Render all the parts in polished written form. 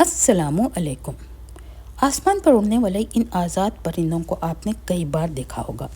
السلام علیکم۔ آسمان پر اڑنے والے ان آزاد پرندوں کو آپ نے کئی بار دیکھا ہوگا،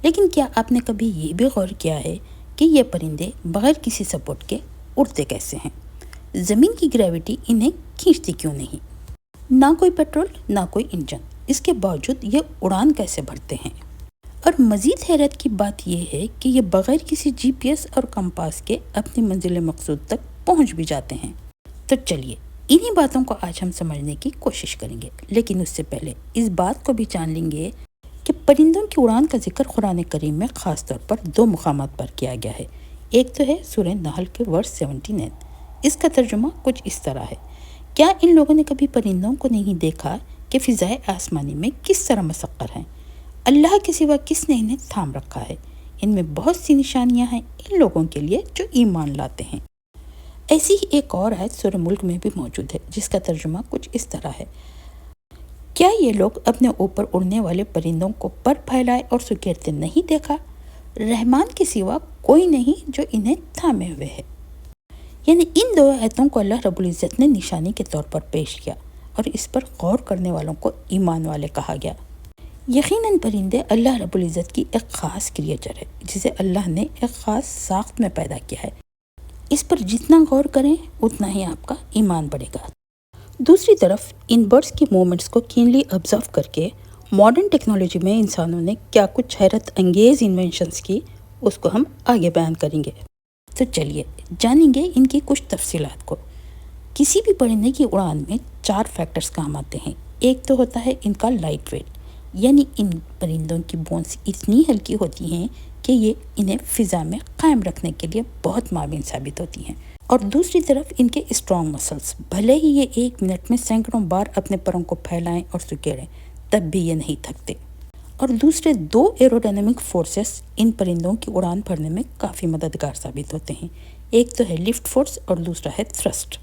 لیکن کیا آپ نے کبھی یہ بھی غور کیا ہے کہ یہ پرندے بغیر کسی سپورٹ کے اڑتے کیسے ہیں؟ زمین کی گریوٹی انہیں کھینچتی کیوں نہیں؟ نہ کوئی پیٹرول، نہ کوئی انجن، اس کے باوجود یہ اڑان کیسے بھرتے ہیں؟ اور مزید حیرت کی بات یہ ہے کہ یہ بغیر کسی جی پی ایس اور کمپاس کے اپنی منزل مقصود تک پہنچ بھی جاتے ہیں۔ تو چلیے انہی باتوں کو آج ہم سمجھنے کی کوشش کریں گے، لیکن اس سے پہلے اس بات کو بھی جان لیں گے کہ پرندوں کی اڑان کا ذکر قرآن کریم میں خاص طور پر دو مقامات پر کیا گیا ہے۔ ایک تو ہے سورہ نحل کے ورس 79۔ اس کا ترجمہ کچھ اس طرح ہے: کیا ان لوگوں نے کبھی پرندوں کو نہیں دیکھا کہ فضائے آسمانی میں کس طرح مسخر ہیں؟ اللہ کے سوا کس نے انہیں تھام رکھا ہے؟ ان میں بہت سی نشانیاں ہیں ان لوگوں کے لیے جو ایمان لاتے ہیں۔ ایسی ہی ایک اور آیت سورہ ملک میں بھی موجود ہے، جس کا ترجمہ کچھ اس طرح ہے: کیا یہ لوگ اپنے اوپر اڑنے والے پرندوں کو پر پھیلائے اور سکیڑتے نہیں دیکھا؟ رحمان کے سوا کوئی نہیں جو انہیں تھامے ہوئے ہے۔ یعنی ان دو آیتوں کو اللہ رب العزت نے نشانی کے طور پر پیش کیا اور اس پر غور کرنے والوں کو ایمان والے کہا گیا۔ یقیناً پرندے اللہ رب العزت کی ایک خاص کریچر ہے، جسے اللہ نے ایک خاص ساخت میں پیدا کیا ہے۔ اس پر جتنا غور کریں اتنا ہی آپ کا ایمان بڑھے گا۔ دوسری طرف ان برڈز کی موومنٹس کو کینلی آبزرو کر کے ماڈرن ٹیکنالوجی میں انسانوں نے کیا کچھ حیرت انگیز انوینشنز کی، اس کو ہم آگے بیان کریں گے۔ تو چلیے جانیں گے ان کی کچھ تفصیلات کو۔ کسی بھی پرندے کی اڑان میں 4 فیکٹرز کام آتے ہیں۔ ایک تو ہوتا ہے ان کا لائٹ ویٹ، یعنی ان پرندوں کی بونس اتنی ہلکی ہوتی ہیں کہ یہ انہیں فضا میں قائم رکھنے کے لیے بہت معاون ثابت ہوتی ہیں۔ اور دوسری طرف ان کے اسٹرانگ مسلز، بھلے ہی یہ 1 منٹ میں سینکڑوں بار اپنے پروں کو پھیلائیں اور سکیڑیں، تب بھی یہ نہیں تھکتے۔ اور دوسرے 2 ایروڈائنامک فورسز ان پرندوں کی اڑان بھرنے میں کافی مددگار ثابت ہوتے ہیں۔ ایک تو ہے لفٹ فورس اور دوسرا ہے تھرسٹ۔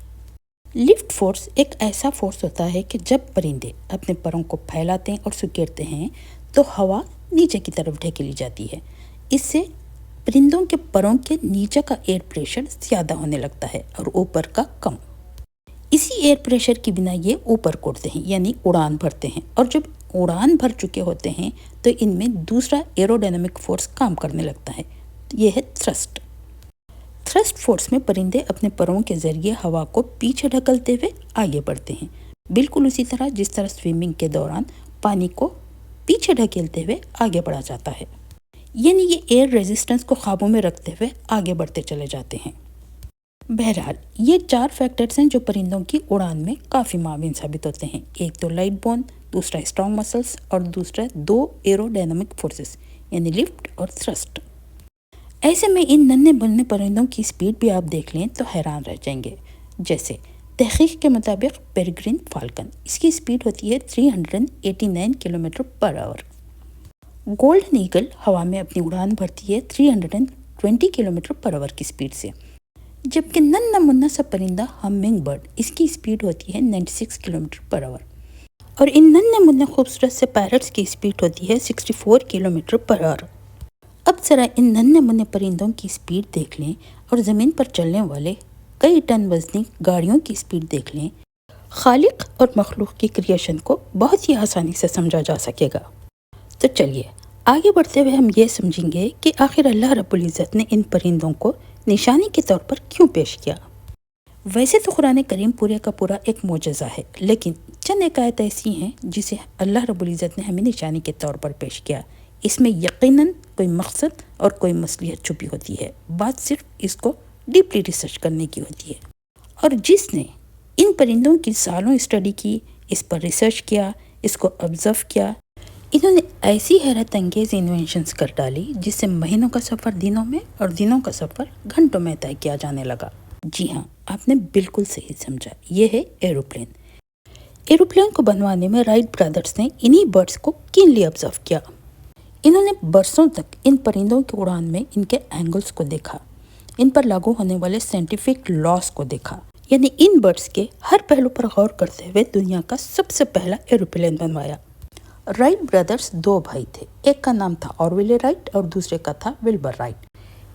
لفٹ فورس ایک ایسا فورس ہوتا ہے کہ جب پرندے اپنے پروں کو پھیلاتے ہیں اور سکیڑتے ہیں تو ہوا نیچے کی طرف ڈھکیلی جاتی ہے۔ اس سے پرندوں کے پروں کے نیچے کا ایئر پریشر زیادہ ہونے لگتا ہے اور اوپر کا کم۔ اسی ایئر پریشر کی بنا یہ اوپر کو اڑتے ہیں، یعنی اڑان بھرتے ہیں، اور جب اڑان بھر چکے ہوتے ہیں تو ان میں دوسرا ایروڈائنامک فورس کام کرنے لگتا ہے، یہ ہے تھرسٹ۔ تھرسٹ فورس میں پرندے اپنے پروں کے ذریعے ہوا کو پیچھے ڈھکلتے ہوئے آگے بڑھتے ہیں، بالکل اسی طرح جس طرح سوئمنگ کے دوران پانی کو پیچھے ڈھکیلتے ہوئے آگے بڑھا جاتا ہے۔ یعنی یہ ایئر ریزسٹنس کو قابو میں رکھتے ہوئے آگے بڑھتے چلے جاتے ہیں۔ بہرحال یہ 4 فیکٹرز ہیں جو پرندوں کی اڑان میں کافی معاون ثابت ہوتے ہیں۔ ایک تو لائٹ بون، دوسرا اسٹرانگ مسلز اور دوسرا 2 ایروڈائنامک فورسز یعنی لفٹ اور تھرسٹ۔ ایسے میں ان ننھے بننے پرندوں کی سپیڈ بھی آپ دیکھ لیں تو حیران رہ جائیں گے۔ جیسے تحقیق کے مطابق پیریگرین فالکن، اس کی سپیڈ ہوتی ہے 389 کلومیٹر پر آور۔ گولڈن ایگل ہوا میں اپنی اڑان بھرتی ہے 320 کلومیٹر پر آور کی سپیڈ سے، جبکہ ننھا منھا سا پرندہ ہمنگ برڈ، اس کی سپیڈ ہوتی ہے 96 کلومیٹر پر آور۔ اور ان ننھے منھے خوبصورت سے پیرٹس کی سپیڈ ہوتی ہے 64 کلومیٹر پر آور۔ اب ذرا ان ننھے منھے پرندوں کی سپیڈ دیکھ لیں اور زمین پر چلنے والے کئی ٹن وزنی گاڑیوں کی سپیڈ دیکھ لیں، خالق اور مخلوق کی کریشن کو بہت ہی آسانی سے سمجھا جا سکے گا۔ تو چلیے آگے بڑھتے ہوئے ہم یہ سمجھیں گے کہ آخر اللہ رب العزت نے ان پرندوں کو نشانی کے طور پر کیوں پیش کیا۔ ویسے تو قرآن کریم پورے کا پورا ایک معجزہ ہے، لیکن چند ایک آیت ایسی ہیں جسے اللہ رب العزت نے ہمیں نشانی کے طور پر پیش کیا۔ اس میں یقیناً کوئی مقصد اور کوئی مصلحت چھپی ہوتی ہے، بات صرف اس کو ڈیپلی ریسرچ کرنے کی ہوتی ہے۔ اور جس نے ان پرندوں کی سالوں اسٹڈی کی، اس پر ریسرچ کیا، اس کو آبزرو کیا، انہوں نے ایسی حیرت انگیز انوینشنز کر ڈالی جس سے مہینوں کا سفر دنوں میں اور دنوں کا سفر گھنٹوں میں طے کیا جانے لگا۔ جی ہاں، آپ نے بالکل صحیح سمجھا، یہ ہے ایروپلین۔ ایروپلین کو بنوانے میں رائٹ برادرز نے انہی برڈز کو کینلی آبزرو کیا۔ انہوں نے برسوں تک ان پرندوں کی اڑان میں ان کے اینگلز کو دیکھا، ان پر لاگو ہونے والے سائنٹیفک لاز کو دیکھا، یعنی ان برڈز کے ہر پہلو پر غور کرتے ہوئے دنیا کا سب سے پہلا ایروپلین بنوایا۔ رائٹ برادرز 2 بھائی تھے، ایک کا نام تھا آرویلے رائٹ اور دوسرے کا تھا ولبر رائٹ۔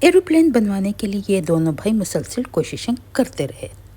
ایروپلین بنوانے کے لیے یہ دونوں بھائی مسلسل کوششیں کرتے رہے،